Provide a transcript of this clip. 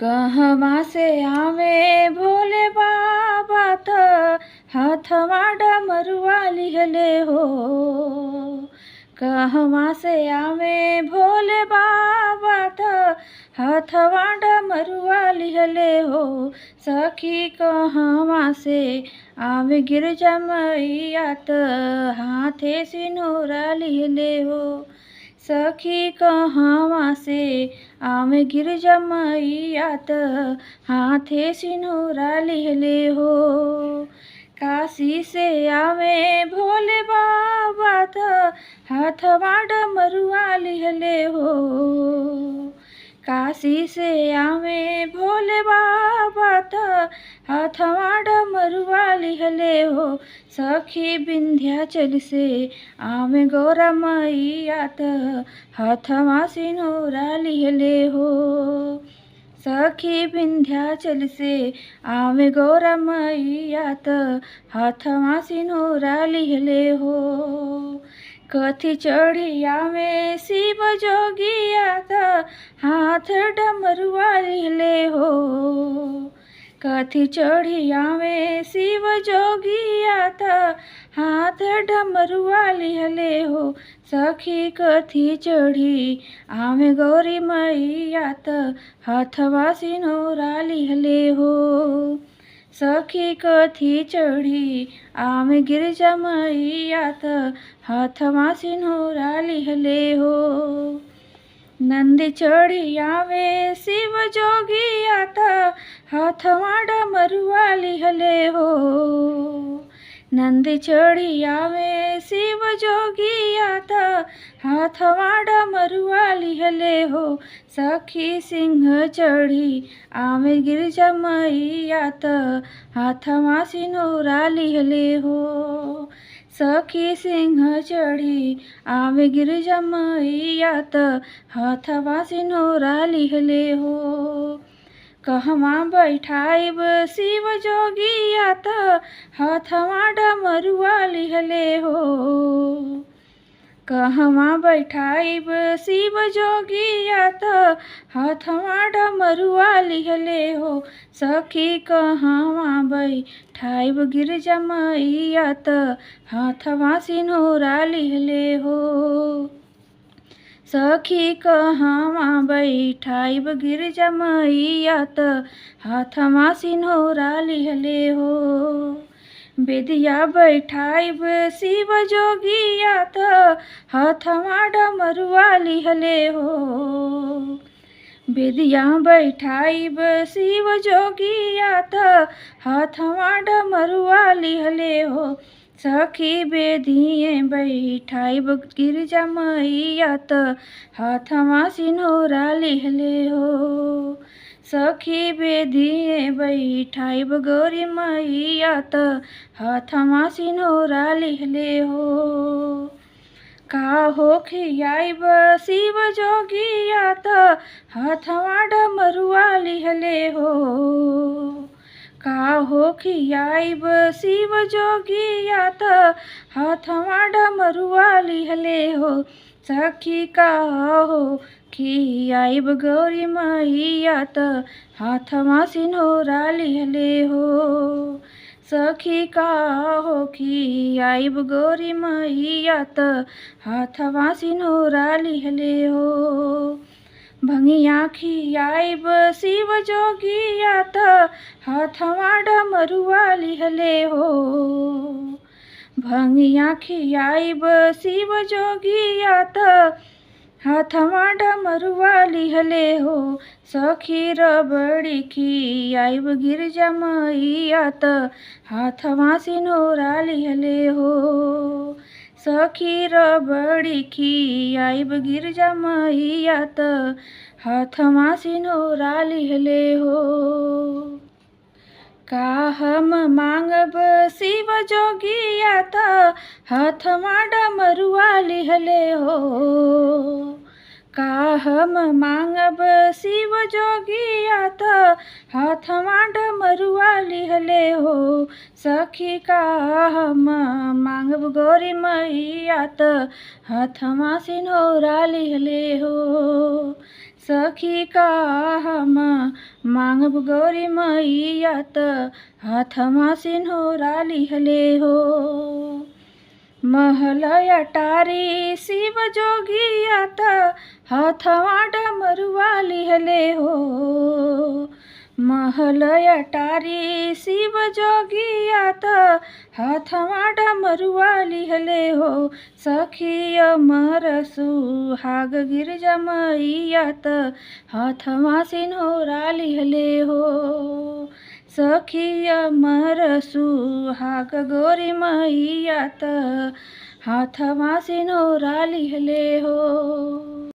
कहवा से आवे भोले बाबा त हाथवा डमरुआ लिहले हो। कहवा से आवे भोले बाबा त हाथवा डमरुआ लिहले हो। सखी कहवा से आवे गिरजा मैया त हाथे सिनुरा लिहले हो। सखी कहवा से आवे गिरजा मैया त हाथे सिनुरा लिहले हो। काशी से आवे भोले बाबा त हाथवा डमरुआ लिहले हो। काशी से आवे भोले बाबा त हाथवा डमरुआ लिहले हो। सखी विंध्याचल से आवे गौरा मैया त हाथवा सिनुरा लिहले हो। सखी विंध्याचल से आवे गौरा मैया त हाथवा सिनुरा लिहले हो। कथी चढ़ी आवे शिव जोगिया त हाथ डमरुआ लिहले हो। कथी चढ़ी आवे शिव जोगिया त हाथ डमरुआ लिहले हो। सखी कथी चढ़ी आवे गौरी मैया त हाथवा सिनुरा लिहले हो। सखी कथी चढ़ी आवे गिरजा मैया त हाथवा सिनुरा लिहले हो। नंदी चढ़ी आवे शिव जोगिया त हाथवा डमरुआ लिहले हो। नंदी चढ़ी आवे शिव जोगिया त हाथवा डमरुआ लिहले हो। सखी सिंह चढ़ी आवे गिरजा मैया त हाथवा सिनुरा लिहले हो। सखी सिंह चढ़ी आवे गिरजा मैया त हाथवा सिनुरा लिहले हो। कहवा बैठाइब शिव जोगिया त हाथवा डमरुआ लिहले हो। कहवा बैठाइब शिव जोगिया त हाथवा डमरुआ लिहले हो। सखी कहवा बैठाइब गिरजा मैया त हाथवा सिनुरा लिहले हो। सखी कहवा बैठाइब गिरजा मैया त हाथवा सिनुरा लिहले हो। बेदिया बैठाइब शिव जोगिया त हाथवा डमरुआ लिहले हो। बेदिया बैठाइब शिव जोगिया त हाथवा डमरुआ लिहले हो। सखी बेदिए बैठाइब गिरजा मैया त हाथवा सिनुरा लिहले हो। सखी बेदिए बैठाइब गौरी मैया त हाथवा सिनुरा लिहले हो। का हो खियाइब शिव जोगिया त हाथवा डमरुआ लिहले हो। का हो खियाइब शिव जोगिया त हाथवा डमरुआ लिहले हो। सखी का हो खियाइब गौरी मैया त हाथवा सिनुरा लिहले हो। सखी का हो खियाइब गौरी मैया त हाथवा सिनुरा लिहले हो। भंगिया खियाइब शिव जोगिया त हाथवा डमरुआ लिहले हो। भंगिया खियाइब शिव जोगिया त हाथवा डमरुआ लिहले हो। सखी रबड़ी खियाइब गिरजा मैया त हाथवा सिनुरा लिहले हो। सखी रबड़ी खियाइब गिरजा मैया त हाथवा सिनुरा लिहले हो। का हम मांगब शिव जोगिया त हाथवा डमरुआ लिहले हो। का हम मांगब शिव जोगिया त हाथवा डमरुआ लिहले हो। सखी का हम मांगब गौरी मैया त हाथवा सिनुरा लिहले हो। सखी का हम मांगब गौरी मैया त हाथमा सिन्होरा लिहले हो। महल अटारी शिव जोगिया त हाथमा डमरुआ लिहले हो। महल अटारी शिव जोगिया त हाथमा डमरुआ लिहले हो। सखी अमर सुहाग गिरजा मैया त हाथमा सिन्होरा लिहले हो। सखी अमर सुहाग गौरी मैया त हाथमा सिन्होरा लिहले हो।